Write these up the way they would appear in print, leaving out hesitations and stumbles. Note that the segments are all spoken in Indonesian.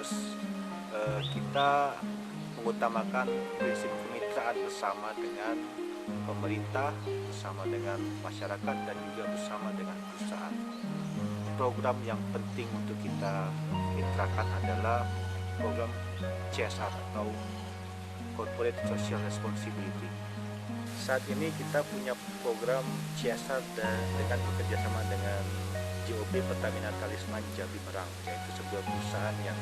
harus kita mengutamakan prinsip kemitraan bersama dengan pemerintah, bersama dengan masyarakat, dan juga bersama dengan perusahaan. Program yang penting untuk kita mitrakan adalah program CSR atau Corporate Social Responsibility. Saat ini kita punya program CSR dengan bekerjasama dengan JOB Pertamina Talisman Jambi Merang, yaitu sebuah perusahaan yang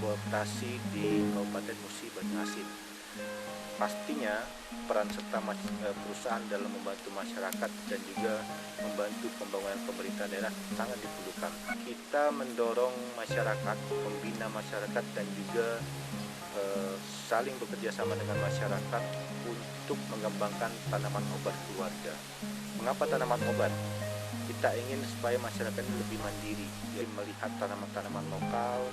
beroperasi di Kabupaten Musi Banyu. Pastinya peran serta perusahaan dalam membantu masyarakat dan juga membantu pembangunan pemerintah daerah sangat diperlukan. Kita mendorong masyarakat, membina masyarakat, dan juga saling bekerja sama dengan masyarakat untuk mengembangkan tanaman obat keluarga. Mengapa tanaman obat? Kita ingin supaya masyarakat lebih mandiri, jadi melihat tanaman-tanaman lokal,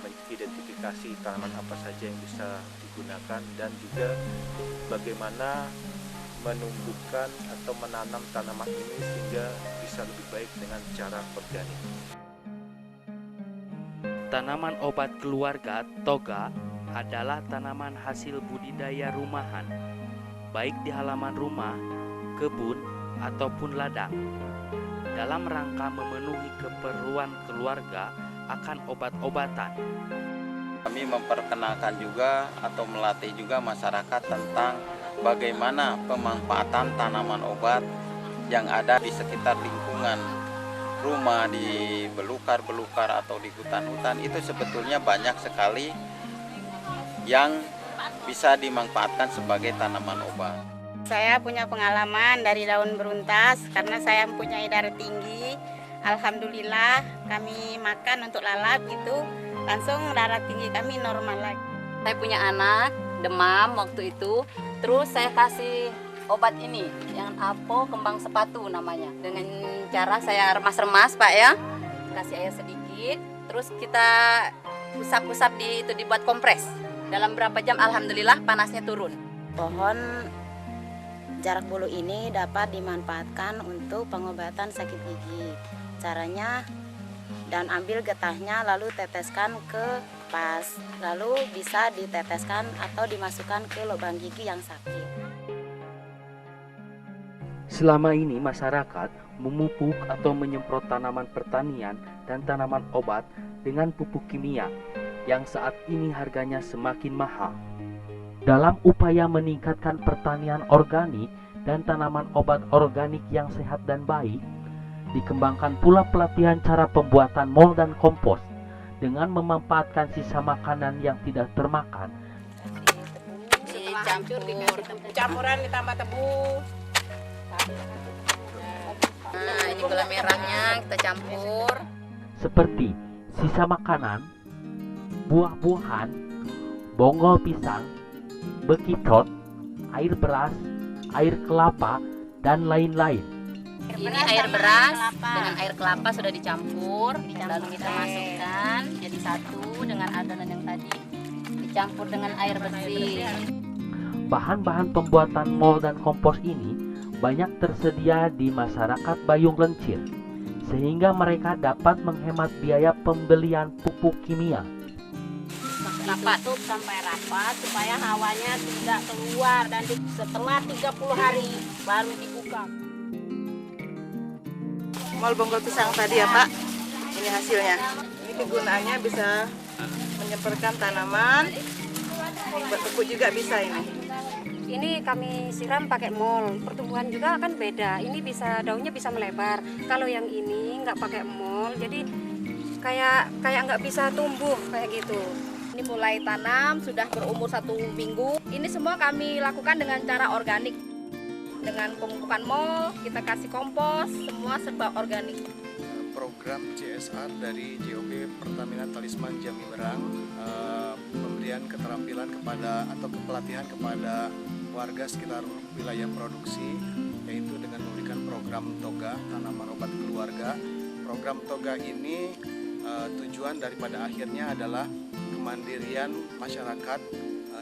mengidentifikasi tanaman apa saja yang bisa digunakan, dan juga bagaimana menumbuhkan atau menanam tanaman ini sehingga bisa lebih baik dengan cara organik. Tanaman obat keluarga toga adalah tanaman hasil budidaya rumahan, baik di halaman rumah, kebun, ataupun ladang, dalam rangka memenuhi keperluan keluarga akan obat-obatan. Kami memperkenalkan juga atau melatih juga masyarakat tentang bagaimana pemanfaatan tanaman obat yang ada di sekitar lingkungan rumah, di belukar-belukar atau di hutan-hutan. Itu sebetulnya banyak sekali yang bisa dimanfaatkan sebagai tanaman obat. Saya punya pengalaman dari daun beruntas karena saya mempunyai darah tinggi. Alhamdulillah kami makan untuk lalap gitu, langsung darah tinggi kami normal lagi. Saya punya anak demam waktu itu, terus saya kasih obat ini yang apo kembang sepatu namanya. Dengan cara saya remas-remas Pak ya, kasih air sedikit, terus kita usap-usap dibuat kompres. Dalam berapa jam alhamdulillah panasnya turun. Pohon jarak bulu ini dapat dimanfaatkan untuk pengobatan sakit gigi. Caranya, dan ambil getahnya lalu teteskan ke kapas, lalu bisa diteteskan atau dimasukkan ke lubang gigi yang sakit. Selama ini masyarakat memupuk atau menyemprot tanaman pertanian dan tanaman obat dengan pupuk kimia yang saat ini harganya semakin mahal. Dalam upaya meningkatkan pertanian organik dan tanaman obat organik yang sehat dan baik, dikembangkan pula pelatihan cara pembuatan mol dan kompos dengan memanfaatkan sisa makanan yang tidak termakan. Campuran ditambah tebu. Nah, ini gula merahnya kita campur. Seperti sisa makanan, buah-buahan, bonggol pisang, bekicot, air beras, air kelapa, dan lain-lain. Ini air beras dengan air kelapa sudah dicampur, lalu kita masukkan jadi satu dengan adonan yang tadi, dicampur dengan air bersih. Bahan-bahan pembuatan mol dan kompos ini banyak tersedia di masyarakat Bayung Lencir, sehingga mereka dapat menghemat biaya pembelian pupuk kimia. Ditutup sampai rapat supaya hawanya tidak keluar, dan setelah 30 hari baru dibuka. Mol bonggol pisang tadi ya Pak, ini hasilnya. Ini kegunaannya bisa menyemprotkan tanaman, buat pupuk juga bisa ini. Ini kami siram pakai mol, pertumbuhan juga akan beda. Ini bisa daunnya bisa melebar. Kalau yang ini nggak pakai mol, jadi kayak nggak bisa tumbuh kayak gitu. Ini mulai tanam sudah berumur 1 minggu. Ini semua kami lakukan dengan cara organik. Dengan pemupukan mol, kita kasih kompos, semua serba organik. Program CSR dari JOB Pertamina Talisman Jambi Merang, pemberian keterampilan kepada atau kepelatihan kepada warga sekitar wilayah produksi, yaitu dengan memberikan program toga tanaman obat keluarga. Program toga ini tujuan daripada akhirnya adalah kemandirian masyarakat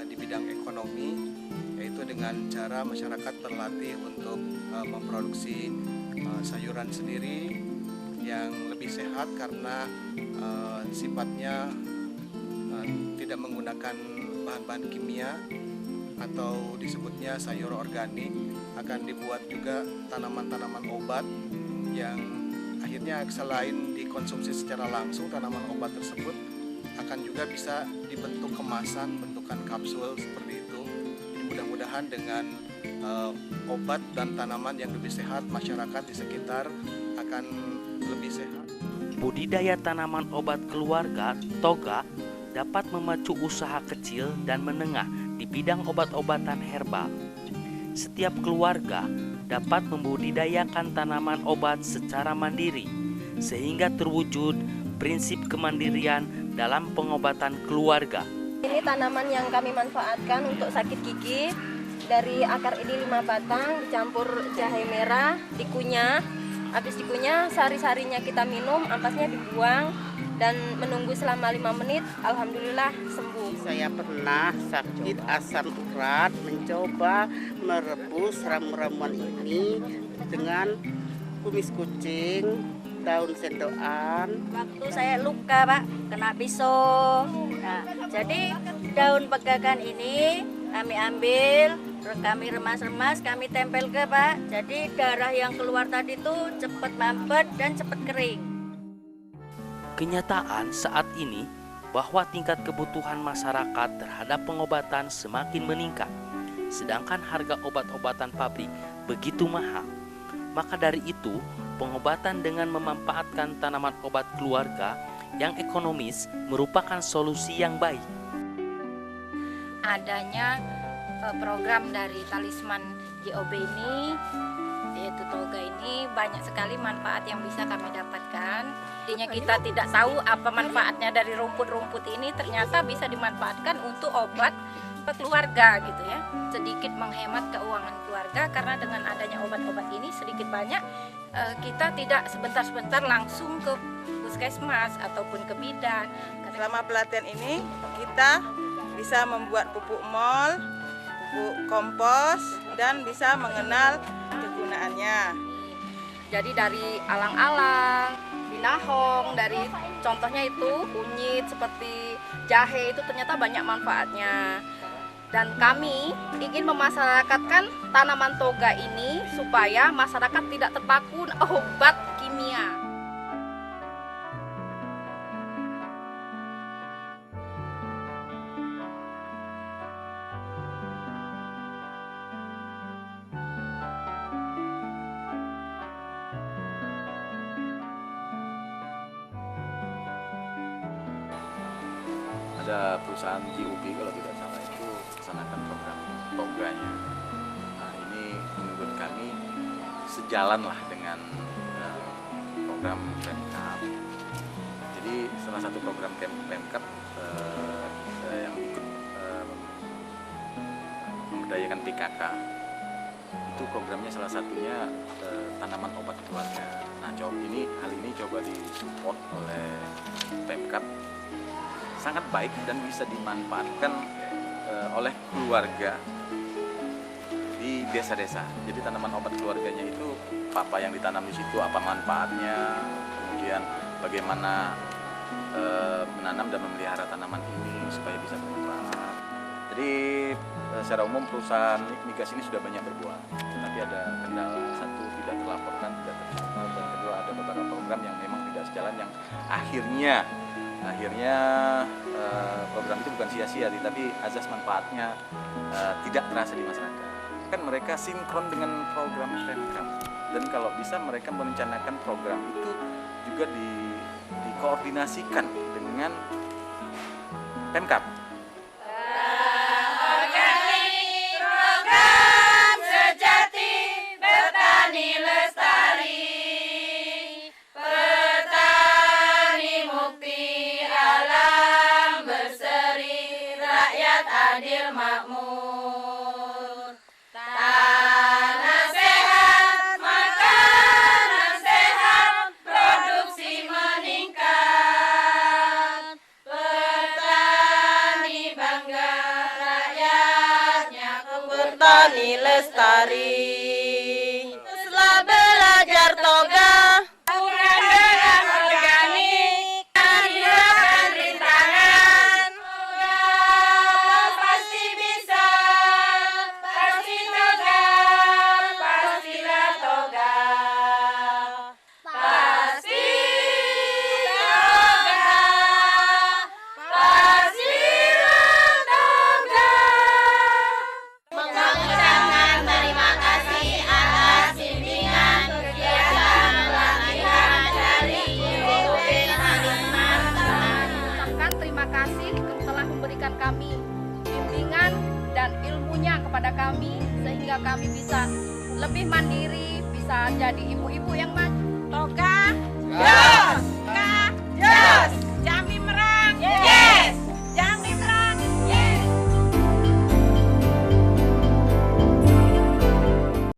di bidang ekonomi, yaitu dengan cara masyarakat terlatih untuk memproduksi sayuran sendiri yang lebih sehat karena sifatnya tidak menggunakan bahan-bahan kimia atau disebutnya sayur organik, akan dibuat juga tanaman-tanaman obat yang akhirnya selain dikonsumsi secara langsung, tanaman obat tersebut akan juga bisa dibentuk kemasan, bentukan kapsul seperti itu. Jadi mudah-mudahan dengan obat dan tanaman yang lebih sehat, masyarakat di sekitar akan lebih sehat. Budidaya tanaman obat keluarga toga dapat memacu usaha kecil dan menengah di bidang obat-obatan herbal. Setiap keluarga dapat membudidayakan tanaman obat secara mandiri, sehingga terwujud prinsip kemandirian dalam pengobatan keluarga. Ini tanaman yang kami manfaatkan untuk sakit gigi. Dari akar ini 5 batang dicampur jahe merah, dikunyah. Habis dikunyah, sari-sarinya kita minum, ampasnya dibuang dan menunggu selama 5 menit. Alhamdulillah sembuh. Saya pernah sakit asam urat, mencoba merebus ramu-ramuan ini dengan kumis kucing, daun sendoan. Waktu saya luka, Pak, kena pisau. Nah, jadi daun pegagan ini kami ambil, terus kami remas-remas, kami tempel ke, Pak. Jadi darah yang keluar tadi itu cepat mampet dan cepat kering. Kenyataan saat ini bahwa tingkat kebutuhan masyarakat terhadap pengobatan semakin meningkat, sedangkan harga obat-obatan pabrik begitu mahal. Maka dari itu, pengobatan dengan memanfaatkan tanaman obat keluarga yang ekonomis merupakan solusi yang baik. Adanya program dari talisman JOB ini, yaitu toga ini, banyak sekali manfaat yang bisa kami dapatkan. Artinya kita tidak tahu apa manfaatnya dari rumput-rumput ini, ternyata bisa dimanfaatkan untuk obat keluarga gitu ya. Sedikit menghemat keuangan keluarga karena dengan adanya obat-obat ini sedikit banyak kita tidak sebentar-sebentar langsung ke puskesmas ataupun ke bidan. Selama pelatihan ini kita bisa membuat pupuk mol, pupuk kompos, dan bisa mengenal kegunaannya. Jadi dari alang-alang, binahong, dari contohnya itu kunyit seperti jahe itu ternyata banyak manfaatnya. Dan kami ingin memasyarakatkan tanaman toga ini supaya masyarakat tidak terpaku obat kimia. Ada perusahaan JUB kalau tidak salah itu melaksanakan program toganya. Nah, ini menurut kami sejalan lah dengan program Pemkab. Jadi salah satu program Pemkab yang ikut memberdayakan PKK itu programnya salah satunya tanaman obat keluarga. Nah, hal ini coba disupport oleh Pemkab, sangat baik dan bisa dimanfaatkan oleh keluarga di desa-desa. Jadi tanaman obat keluarganya itu apa yang ditanam di situ, apa manfaatnya, kemudian bagaimana menanam dan memelihara tanaman ini supaya bisa bermanfaat. Jadi secara umum perusahaan migas ini sudah banyak berbuat, tetapi ada kendala, satu tidak terlaporkan, tidak tercatat, dan kedua ada beberapa program yang memang tidak sejalan, yang akhirnya program itu bukan sia-sia, tapi azas manfaatnya tidak terasa di masyarakat. Kan mereka sinkron dengan program Pemkab, dan kalau bisa mereka merencanakan program itu juga dikoordinasikan dengan Pemkab. Program sejati bertani lestari, petani mukti alam berseri, rakyat adil makmur. Tanah sehat, makanan sehat, produksi meningkat. Petani bangga, rakyatnya Petani lestari. Setelah belajar toga, bukan dengan organik, dan hilangkan rintangan. lebih mandiri, bisa jadi ibu-ibu yang maju. Toga, Jos! Toga, Jos!